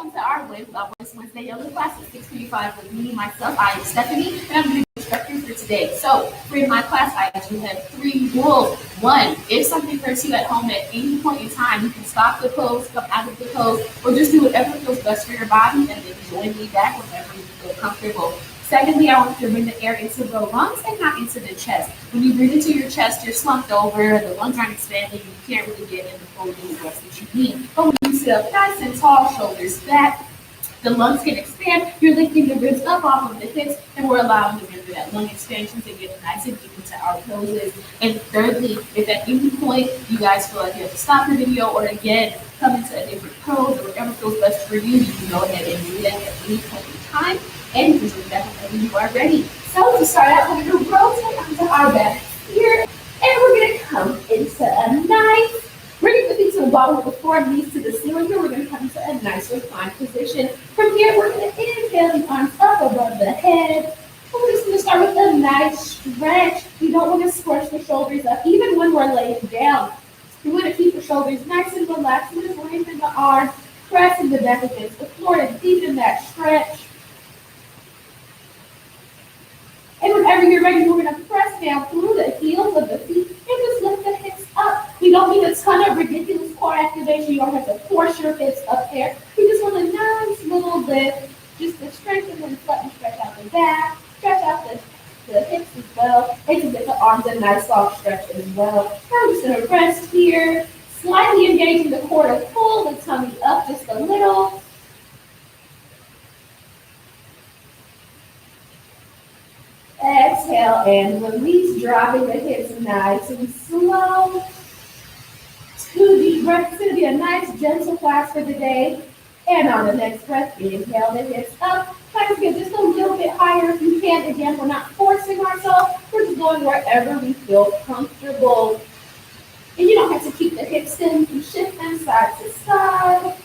welcome to our Wednesday yoga class at 6:45 with me, myself. I am Stephanie, and I'm going to be the instructor for today. So, for my class, I do have 3 rules. 1, if something hurts you at home at any point in time, you can stop the pose, come out of the pose, or just do whatever feels best for your body, and then join me back whenever you feel comfortable. Secondly, I want you to bring the air into the lungs and not into the chest. When you breathe into your chest, you're slumped over, the lungs aren't expanding, you can't really get in the full rest that you need. But when you sit up nice and tall, shoulders back, the lungs can expand, you're lifting the ribs up off of the hips, and we're allowing the rib that lung expansion to get nice and deep into our poses. And thirdly, if at any point you guys feel like you have to stop the video or again come into a different pose or whatever feels best for you, you can go ahead and do that at any point in time. And you can do that whenever you are ready. So to start out, we're going to rotate onto our back here, and we're going to come into a nice, bring the feet to the bottom of the floor, knees to the ceiling. Here we're going to come into a nice reclined position. From here, we're going to inhale the arms up above the head. We're just going to start with a nice stretch. You don't want to squash the shoulders up, even when we're laying down. You want to keep the shoulders nice and relaxed. We're just lengthening the arms, pressing the back against the floor to deepen that stretch. And whenever you're ready, we're going to press down through the heels of the feet and just lift the hips up. We don't need a ton of ridiculous core activation. You don't have to force your hips up there. We just want a nice little lift, just to strengthen and stretch out the back, stretch out the hips as well, and to get the arms a nice soft stretch as well. Now we're just going to rest here, slightly engaging the core to pull the tummy up just a little. Exhale and release, dropping the hips nice and slow. 2 deep breaths. It's going to be a nice gentle class for the day. And on the next breath, inhale the hips up. Try to get just a little bit higher if you can. Again, we're not forcing ourselves. We're just going wherever we feel comfortable. And you don't have to keep the hips in. You shift them side to side.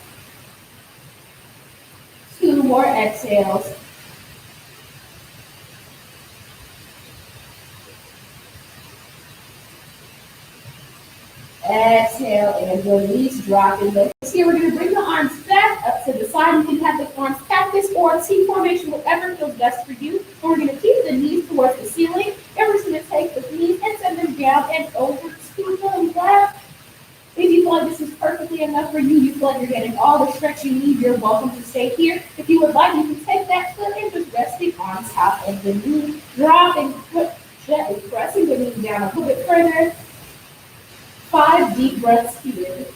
2 more exhales. Exhale and release, dropping the hips. Here we're going to bring the arms back up to the side. You can have the arms cactus or T formation, whatever feels best for you. And we're going to keep the knees towards the ceiling. And we're just going to take the knees and send them down and over to the left. If you feel like this is perfectly enough for you, you feel like you're getting all the stretch you need, you're welcome to stay here. If you would like, you can take that foot and just resting on top of the knee, dropping, gently pressing the knee down a little bit further. 5 deep breaths here.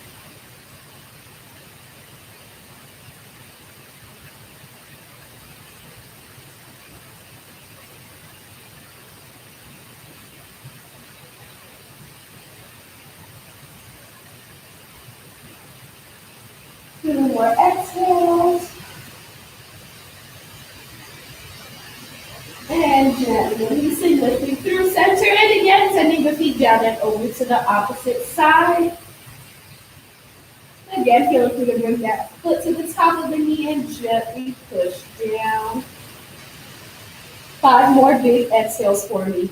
Two more exhales. And gently releasing, lifting through center, and again sending the feet down and over to the opposite side. Again, feeling free to bring that foot to the top of the knee and gently push down. 5 more big exhales for me.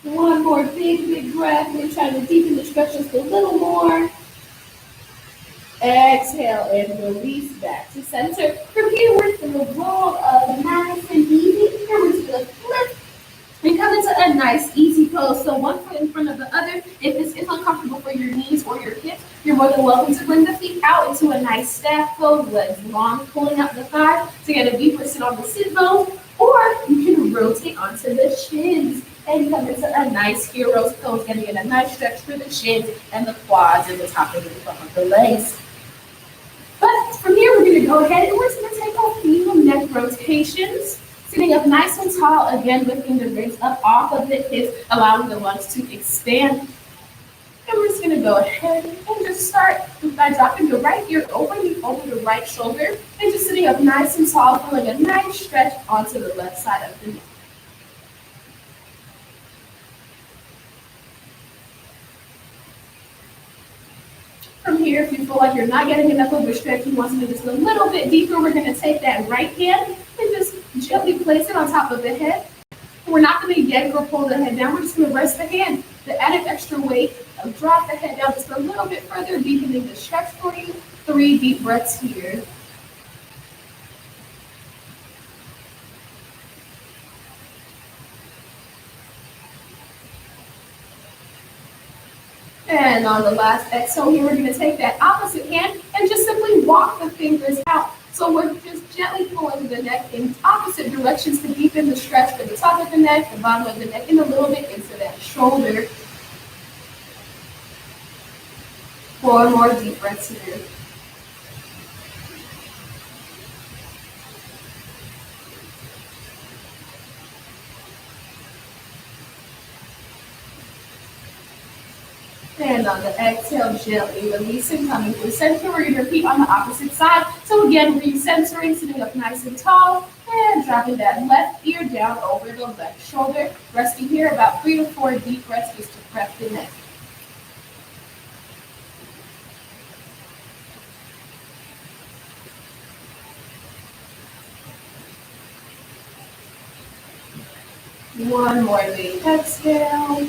One more big breath. We're trying to deepen the stretch just a little more. Exhale and release back to center. From here, we're going to roll up nice and easy. Here we're just going to flip and come into a nice easy pose. So one foot in front of the other. If this is uncomfortable for your knees or your hips, you're more than welcome to bring the feet out into a nice staff pose, legs long, pulling up the thighs to get a deeper sit on the sit bones, or you can rotate onto the shins and come into a nice hero's pose, getting in a nice stretch for the shins and the quads and the top of the front of the legs. But from here, we're going to go ahead and we're just going to take a few neck rotations. Sitting up nice and tall, again, lifting the ribs up off of the hips, allowing the lungs to expand. And we're just going to go ahead and just start by dropping your right ear over the right shoulder, and just sitting up nice and tall, feeling a nice stretch onto the left side of the neck. From here, if you feel like you're not getting enough of a stretch, you want something just a little bit deeper, we're gonna take that right hand and just gently place it on top of the head. We're not gonna yank or pull the head down, we're just gonna rest the hand. The added extra weight will drop the head down just a little bit further, deepening the stretch for you. 3 deep breaths here. And on the last exhale here, we're going to take that opposite hand and just simply walk the fingers out. So we're just gently pulling the neck in opposite directions to deepen the stretch for the top of the neck, the bottom of the neck, and a little bit into that shoulder. 4 more deep breaths here. And on the exhale, gently releasing, coming through center. We're going to repeat on the opposite side. So again, recentering, sitting up nice and tall, and dropping that left ear down over the left shoulder. Resting here about 3 to 4 deep breaths just to prep the neck. One more big exhale.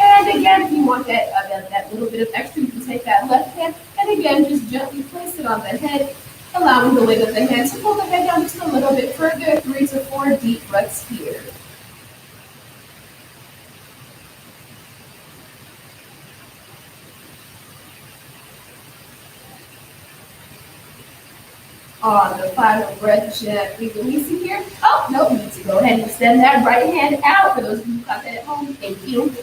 And again, if you want that little bit of extra, you can take that left hand and again, just gently place it on the head, allowing the weight of the hand to pull the head down just a little bit further. 3 to 4 deep breaths here. On the final breath, gently releasing here. Oh, no, you need to go ahead and extend that right hand out. For those of you who got that at home, thank you.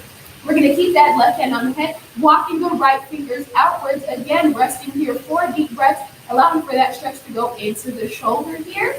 We're going to keep that left hand on the head, walking the right fingers outwards. Again, resting here, 4 deep breaths, allowing for that stretch to go into the shoulder here.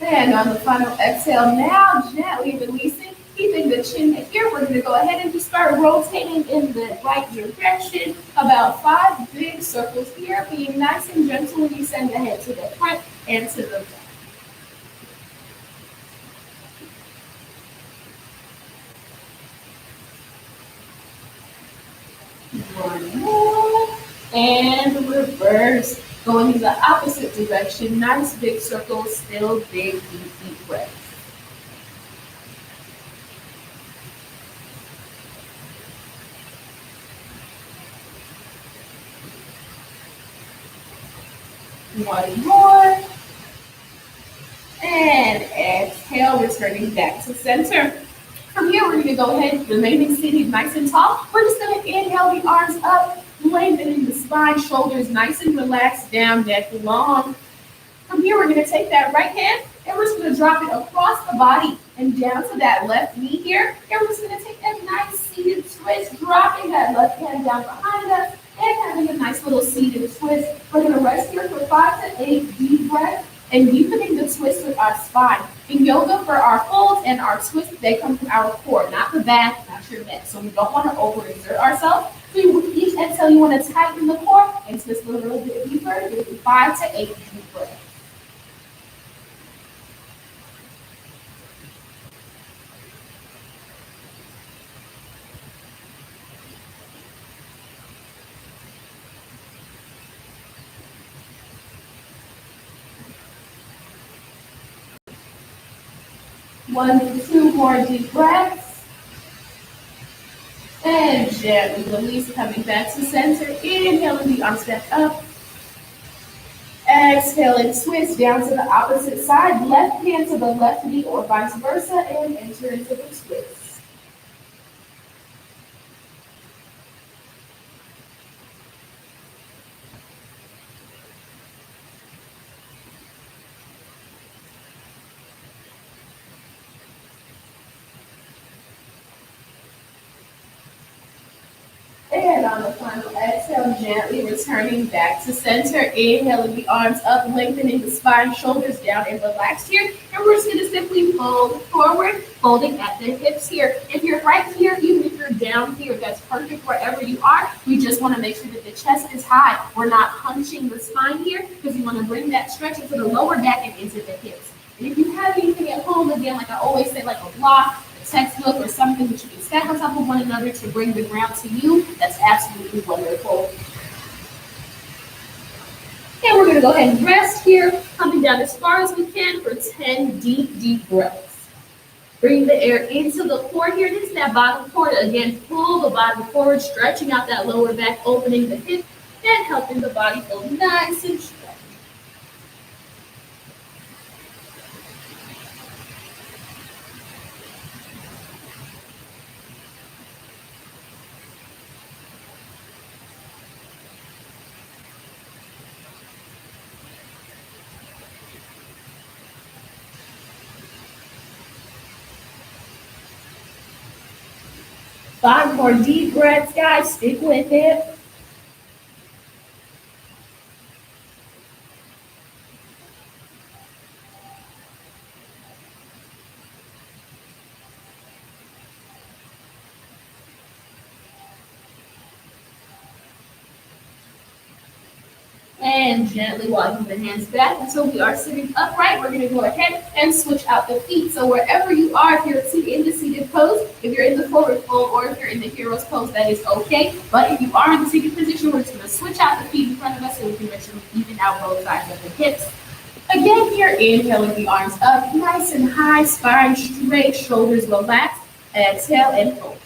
And on the final exhale, now gently releasing, keeping the chin here. We're going to go ahead and just start rotating in the right direction. About 5 big circles here, being nice and gentle when you send the head to the front and to the back. One more, and reverse. Going in the opposite direction, nice big circles, still big, deep breaths. One more. And exhale, returning back to center. From here, we're going to go ahead, remaining seated nice and tall. We're just going to inhale the arms up, lengthening the spine, shoulders nice and relaxed, down, neck long. From here, we're going to take that right hand, and we're just going to drop it across the body and down to that left knee here. And we're just going to take that nice seated twist, dropping that left hand down behind us, and having a nice little seated twist. We're going to rest here for 5 to 8 deep breaths, and deepening the twist with our spine. In yoga, for our folds and our twists, they come from our core, not the back, not your neck. So we don't want to overexert ourselves. So with each exhale, you want to tighten the core and twist a little bit deeper. Give it 5 to 8 deep breaths. One to 2 more deep breaths. And gently release, coming back to center. Inhaling the arms back up. Exhaling, twist down to the opposite side. Left hand to the left knee or vice versa, and enter into the twist. And on the final exhale, gently returning back to center. Inhaling the arms up, lengthening the spine, shoulders down, and relaxed here. And we're just going to simply fold forward Folding at the hips here. If you're right here, even if you're down here, that's perfect wherever you are. We just want to make sure that the chest is high. We're not hunching the spine here because you want to bring that stretch into the lower back and into the hips. And if you have anything at home, again, like I always say, like a block, a textbook, or something that you can stack on top of one another to bring the ground to you, that's absolutely wonderful. And we're going to go ahead and rest here, coming down as far as we can for 10 deep breaths. Bring the air into the core here, into that bottom core. Again, pull the bottom forward, stretching out that lower back, opening the hip, and helping the body feel nice and stretched. Five more deep breaths, guys. Stick with it. And gently walking the hands back until we are sitting upright. We're going to go ahead and switch out the feet. So wherever you are, if you're in the seated pose, if you're in the forward fold, or if you're in the hero's pose, that is okay. But if you are in the seated position, we're just going to switch out the feet in front of us so we can make sure we even out both sides of the hips. Again, here, inhale with the arms up, nice and high, spine straight, shoulders relaxed. Exhale and hold.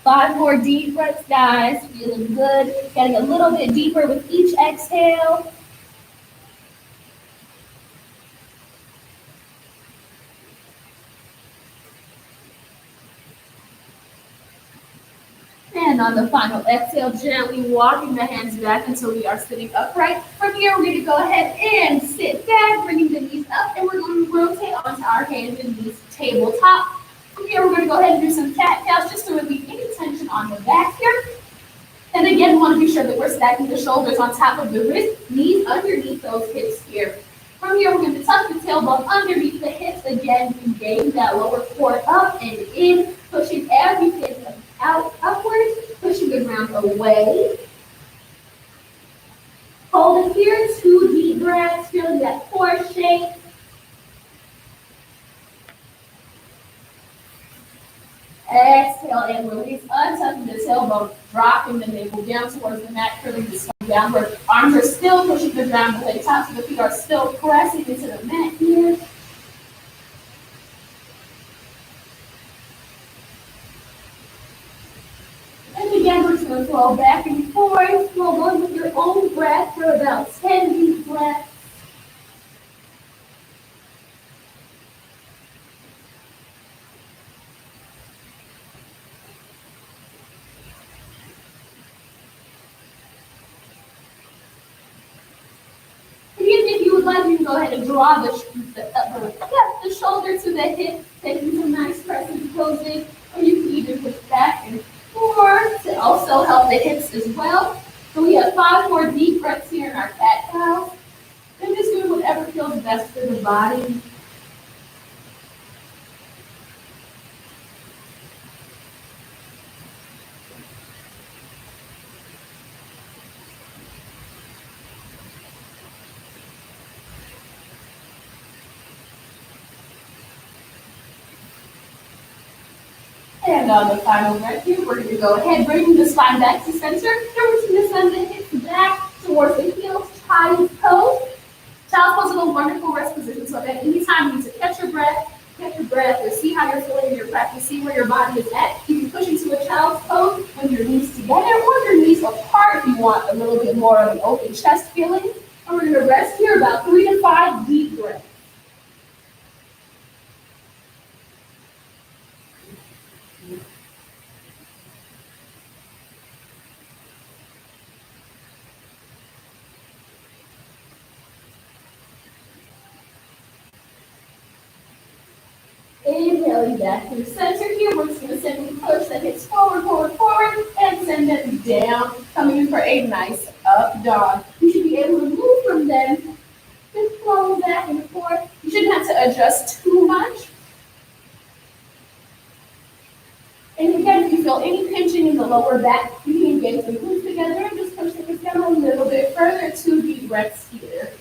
Five more deep breaths, guys. Feeling good. Getting a little bit deeper with each exhale. And on the final exhale, gently walking the hands back until we are sitting upright. From here, we're going to go ahead and sit back, bringing the knees up, and we're going to rotate onto our hands and knees tabletop. From here, we're going to go ahead and do some cat-cows just to relieve any tension on the back here. And again, we want to be sure that we're stacking the shoulders on top of the wrist, knees underneath those hips here. From here, we're going to tuck the tailbone underneath the hips. Again, engage that lower core up and in, pushing everything out upwards, pushing the ground away. Hold it here, 2 deep breaths, feeling that core shape. Exhale and release, untucking the tailbone, dropping the navel down towards the mat, curling the spine downward. Arms are still pushing the ground away, tops of the feet are still pressing into the mat here. And again, we're just going to flow back and forth, flow going with your own breath for about 10 deep breaths. Like you can go ahead and draw the shoulder to the hip, taking some nice pressing poses, or you can even push back and forth to also help the hips as well. So we have 5 more deep breaths here in our cat cows. And just doing whatever feels best for the body. And on the final breath here, we're going to go ahead, bringing the spine back to center. And we're going to send the hips back towards the heels, child's pose. Child's pose is a wonderful rest position, so that anytime you need to catch your breath, or see how you're feeling in your practice, see where your body is at. You can push into a child's pose with your knees together or your knees apart if you want a little bit more of an open chest feeling. And we're going to rest here about 3 to 5 deep breaths. inhaling back through center here. We're just going to simply push the hips forward, forward, forward, and send them down, coming in for a nice up dog. You should be able to move from them, just flow back and forth. You shouldn't have to adjust too much. And again, if you feel any pinching in the lower back, you can engage the glutes together and just push the hips down a little bit further. 2 deep breaths here.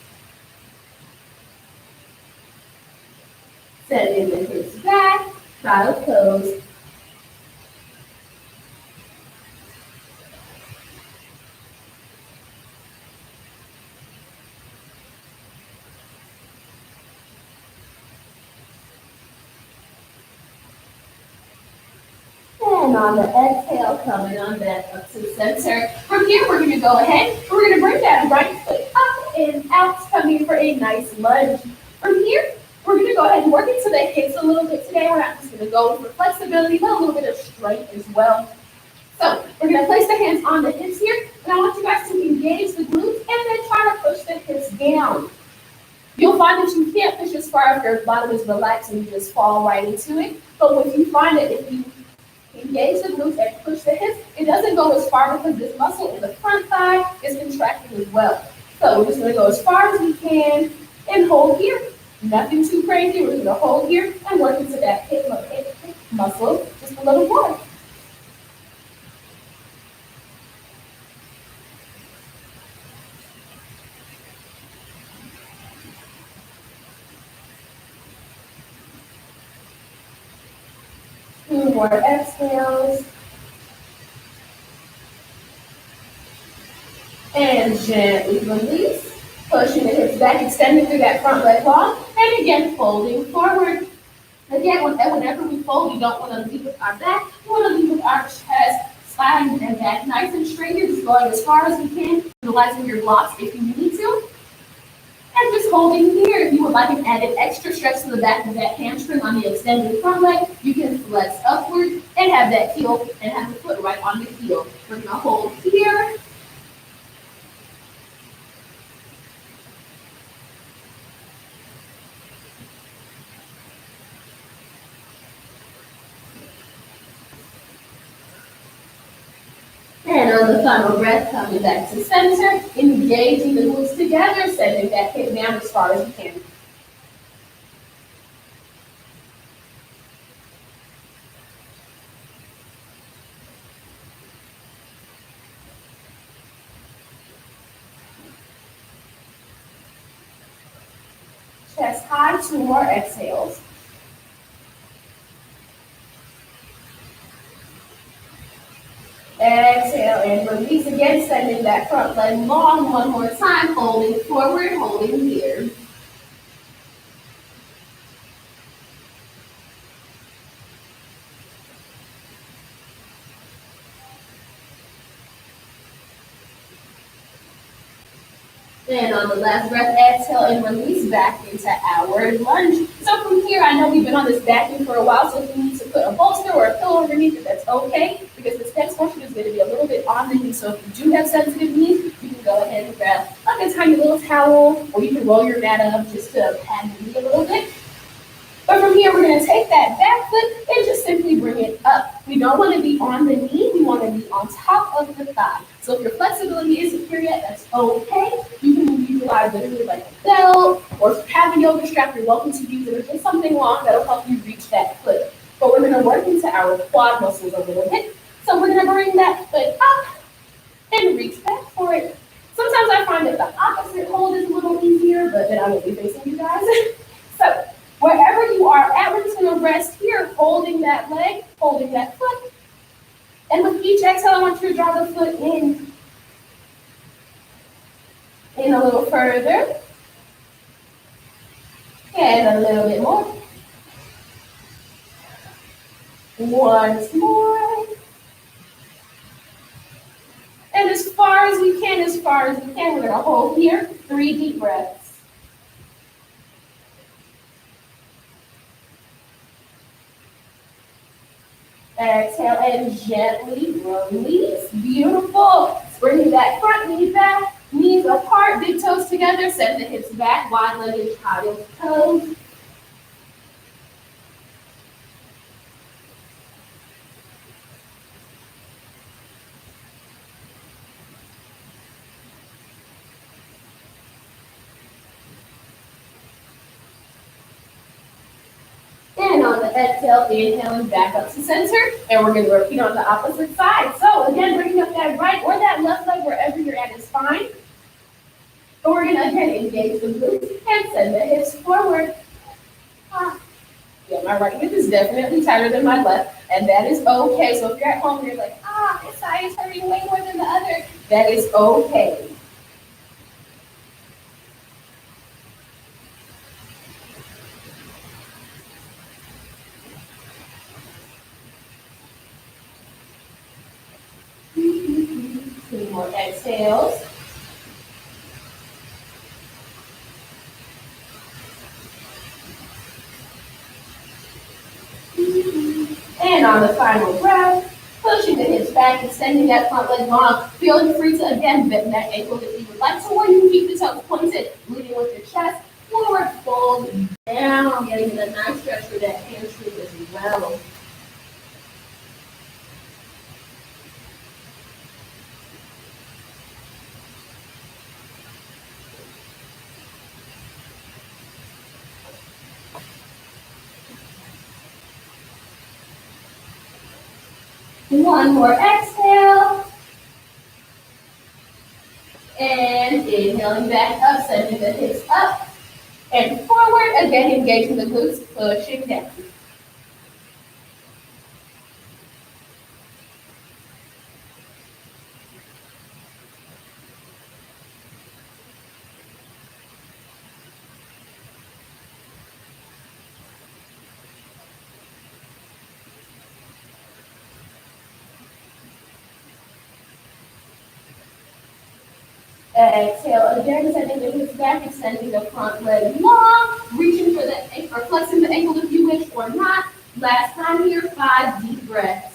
Sending the hips back, child pose. And on the exhale, coming on back up to center. From here, we're going to go ahead. We're going to bring that right foot up and out, coming for a nice lunge. From here, we're going to go ahead and work into the hips a little bit today. We're not just going to go for flexibility, but a little bit of strength as well. So we're going to place the hands on the hips here, and I want you guys to engage the glutes and then try to push the hips down. You'll find that you can't push as far if your bottom is relaxed and you just fall right into it. But what you find that if you engage the glutes and push the hips, it doesn't go as far because this muscle in the front thigh is contracting as well. So we're just going to go as far as we can and hold here. Nothing too crazy. We're going to hold here and work into that hip muscle just a little more. Two more exhales. And gently release. Pushing the hips back, extending through that front leg long. And again, folding forward. Again, whenever we fold, we don't want to leave with our back. We want to leave with our chest, spine, and back nice and straight. You're just going as far as we can, utilizing your blocks if you need to. And just holding here. If you would like an added extra stretch to the back of that hamstring on the extended front leg, you can flex upward and have that heel and have the foot right on the heel. We're going to hold here. And on the final breath, coming back to center, engaging the glutes together, sending that hip down as far as you can. Chest high, 2 more exhales. Exhale and release again, sending that front leg long 1 more time, holding forward, holding here. And on the last breath, exhale and release back into our lunge. So from here, I know we've been on this backing for a while, so if you need to put a bolster or a pillow underneath it, that's okay, because this next portion is going to be a little bit on the knee. So if you do have sensitive knees, you can go ahead and grab like a tiny little towel, or you can roll your mat up just to pad the knee a little bit. But from here, we're going to take that back foot and just simply bring it up. We don't want to be on the knee. We want to be on top of the thigh. So if your flexibility isn't here yet, that's okay. You can utilize literally like a belt or have a yoga strap. You're welcome to use it, or just something long that'll help you reach that foot. But we're going to work into our quad muscles a little bit. So we're going to bring that foot up and reach back for it. Sometimes I find that the opposite hold is a little easier, but then I will be facing you guys. So wherever you are at, we're just going to rest here, holding that leg, holding that foot. And with each exhale, I want you to draw the foot in a little further. And a little bit more. Once more. And as far as we can, we're going to hold here. 3 deep breaths. Exhale and gently release. Beautiful. Bringing that front knee back, knees apart, big toes together. Send the hips back, wide-legged child's pose. on the exhale, inhaling back up to center. And we're going to repeat on the opposite side. So again, bringing up that right or that left leg wherever you're at is fine. But we're going to again engage the glutes and send the hips forward. Yeah, my right hip is definitely tighter than my left, and that is okay. So if you're at home and you're like, this side is hurting way more than the other, that is okay. Two more exhales. And on the final breath, pushing the hips back, extending that front leg long. Feel free to again bend that ankle if you would like to, or you can keep the toes pointed, leading with your chest forward, fold down, getting a nice stretch for that hamstring as well. One more exhale. And inhaling back up, sending the hips up and forward. Again, engaging the glutes, pushing down. Exhale again, sending the hips back, extending the front leg long, reaching for the ankle, or flexing the ankle if you wish or not. Last time here, 5 deep breaths.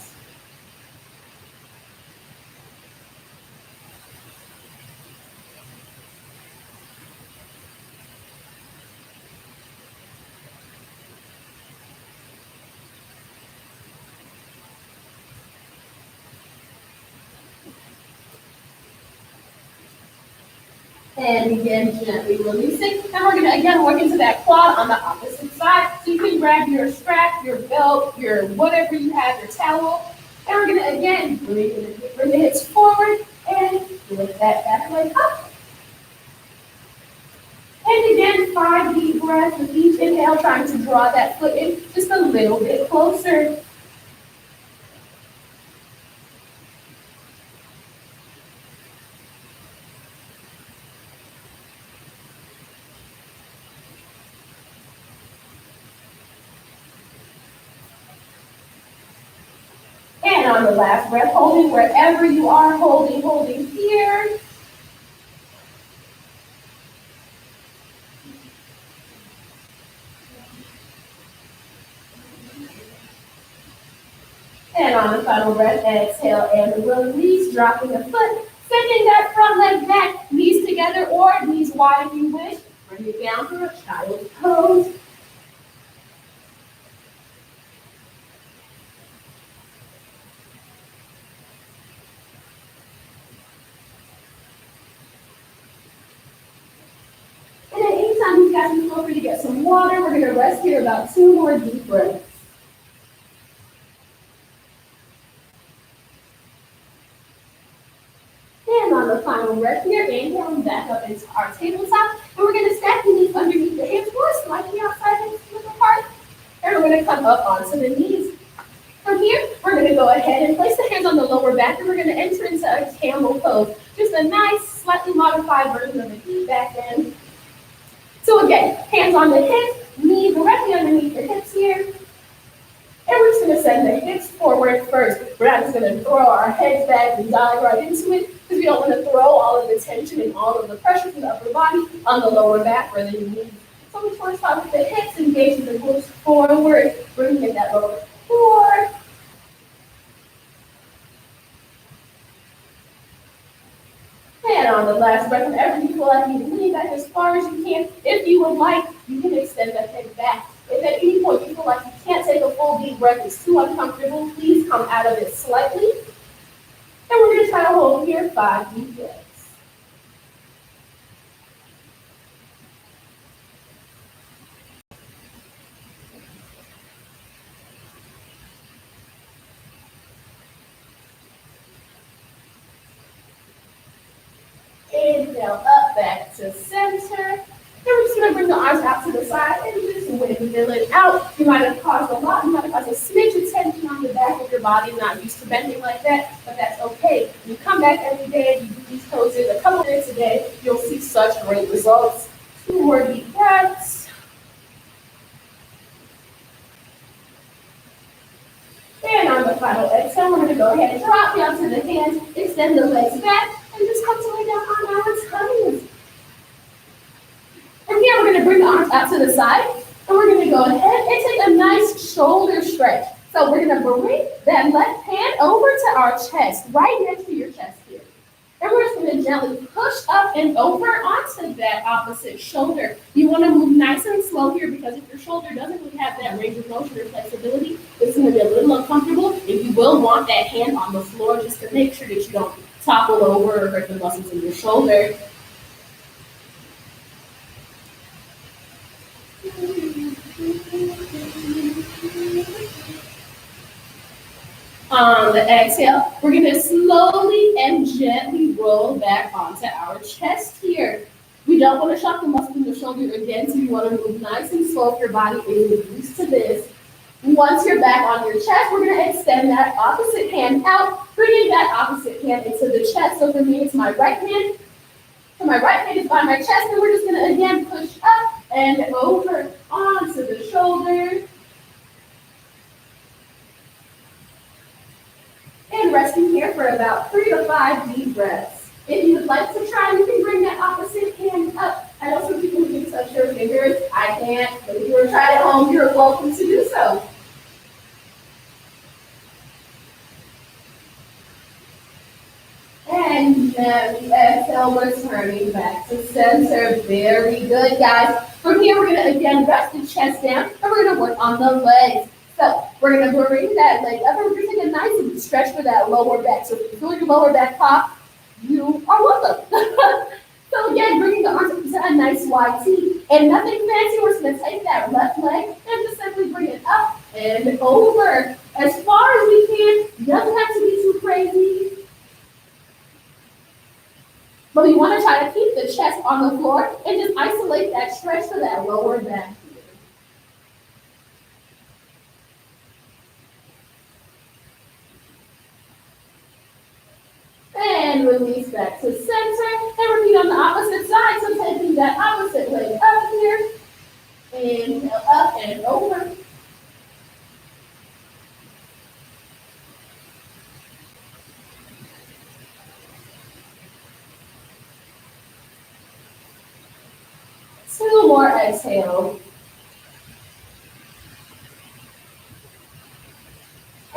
And again, gently releasing. And we're going to again work into that quad on the opposite side. So you can grab your strap, your belt, your whatever you have, your towel. And we're going to again bring the hips forward and lift that back leg up. And again, 5 deep breaths with each inhale, trying to draw that foot in just a little bit closer. And on the last breath, holding wherever you are, holding here. And on the final breath, exhale and release, dropping the foot, sending that front leg back, knees together or knees wide if you wish. Bring it down for a child's pose. And at any time you guys can feel free to get some water. We're going to rest here about 2 more deep breaths. And on the final breath here, inhaling back up into our tabletop. And we're going to stack the knees underneath the hips, or slightly outside hips width apart. And we're going to come up onto the knees. From here, we're going to go ahead and place the hands on the lower back, and we're going to enter into a camel pose. Just a nice, slightly modified version of the deep back bend. So again, hands on the hips, knees directly underneath the hips here. And we're just going to send the hips forward first. We're not just going to throw our heads back and dive right into it, because we don't want to throw all of the tension and all of the pressure from the upper body on the lower back or the knees. So we first start with the hips, engaging the glutes forward, bringing in that lower core. And on the last breath, whenever you feel like you can lean back as far as you can, if you would like, you can extend that head back. If at any point you feel like you can't take a full deep breath, it's too uncomfortable, please come out of it slightly. And we're going to try to hold here 5 deep breaths. Inhale up, back to center. And we're just gonna bring the arms out to the side and just wiggle it out. You might have caused a lot, you might have caused a smidge of tension on the back of your body, not used to bending like that, but that's okay. When you come back every day, you do these poses a couple minutes a day, you'll see such great results. 2 more deep breaths. And on the final exhale, we're gonna go ahead and drop down to the hands, extend the legs back, and just come to lay down on our tummies. From here, we're going to bring the arms out to the side, and we're going to go ahead and take a nice shoulder stretch. So we're going to bring that left hand over to our chest, right next to your chest here. And we're just going to gently push up and over onto that opposite shoulder. You want to move nice and slow here because if your shoulder doesn't really have that range of motion or flexibility, it's going to be a little uncomfortable. And you will want that hand on the floor just to make sure that you don't topple over or hurt the muscles in your shoulder. On the exhale, we're going to slowly and gently roll back onto our chest here. We don't want to shock the muscle in the shoulder again, so you want to move nice and slow if your body is used to this. Once you're back on your chest, we're going to extend that opposite hand out, bringing that opposite hand into the chest. So for me, it's my right hand. So my right hand is by my chest, and we're just going to again push up and over onto the shoulder. And resting here for about 3 to 5 deep breaths. If you would like to try, you can bring that opposite hand up. I know some people who can touch their fingers. I can't, but if you want to try it at home, you're welcome to do so. And gently exhale, we're turning back to center. Very good, guys. From here, we're going to again rest the chest down, and we're going to work on the legs. So we're going to bring that leg up, and we're going to take a nice stretch for that lower back. So if you feel your lower back pop, you are welcome. So again, bringing the arms up to a nice wide T. And nothing fancy, we're just going to take that left leg and just simply bring it up and over. As far as we can, it doesn't have to be too crazy. But we want to try to keep the chest on the floor and just isolate that stretch for that lower back. And release back to center. And repeat on the opposite side. So taking that opposite leg up here. Inhale up and over. Two more exhale.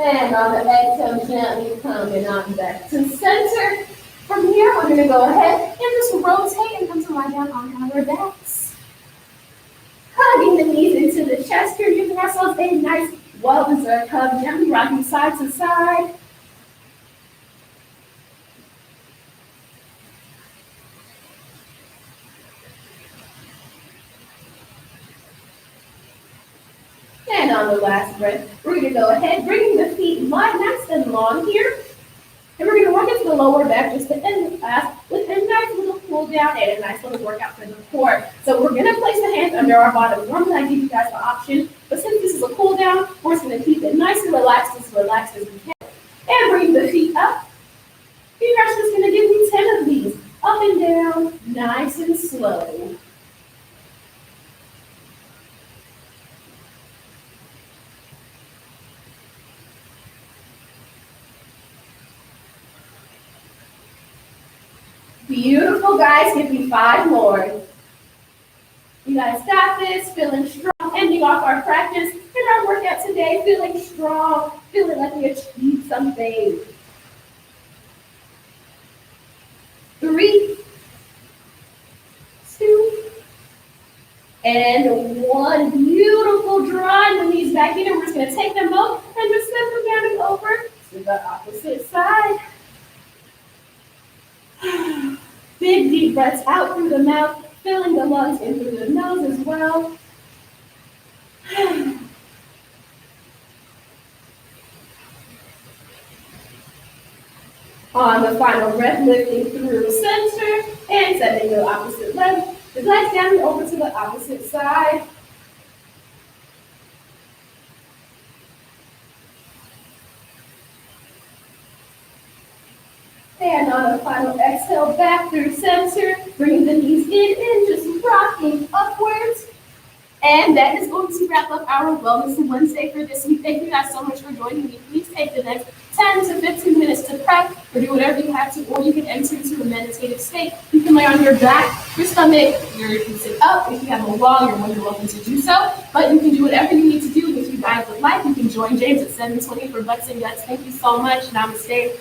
And on the exhale, gently coming on back to center. From here, we're going to go ahead and just rotate and come to lie down on our backs. Hugging the knees into the chest here, giving ourselves a nice, well-deserved hug, gently rocking side to side. And on the last breath, we're going to go ahead, bringing the feet nice and long here. And we're going to work into the lower back just to end the class with a nice little cool down and a nice little workout for the core. So we're going to place the hands under our bottom. Normally I give you guys the option, but since this is a cool down, we're just going to keep it nice and relaxed as we can. And bring the feet up. You guys are just going to give me 10 of these. Up and down, nice and slow. Beautiful, guys. Give me 5 more. You guys got this. Feeling strong. Ending off our practice and our workout today. Feeling strong. Feeling like we achieved something. 3, 2, and 1. Beautiful. Drawing the knees back in. And we're just going to take them both and just send them down and over to the opposite side. Big deep breaths out through the mouth, filling the lungs in through the nose as well. On the final breath, lifting through center. And sending the opposite leg. The leg down over to the opposite side. And on a final exhale, back through center, bringing the knees in and just rocking upwards. And that is going to wrap up our Wellness Wednesday for this week. Thank you guys so much for joining me. Please take the next 10 to 15 minutes to prep or do whatever you have to, or you can enter into a meditative state. You can lay on your back, your stomach, you can sit up. If you have a wall, you're more than welcome to do so. But you can do whatever you need to do if you guys would like. You can join James at 7:20 for Butts and Guts. Thank you so much. Namaste.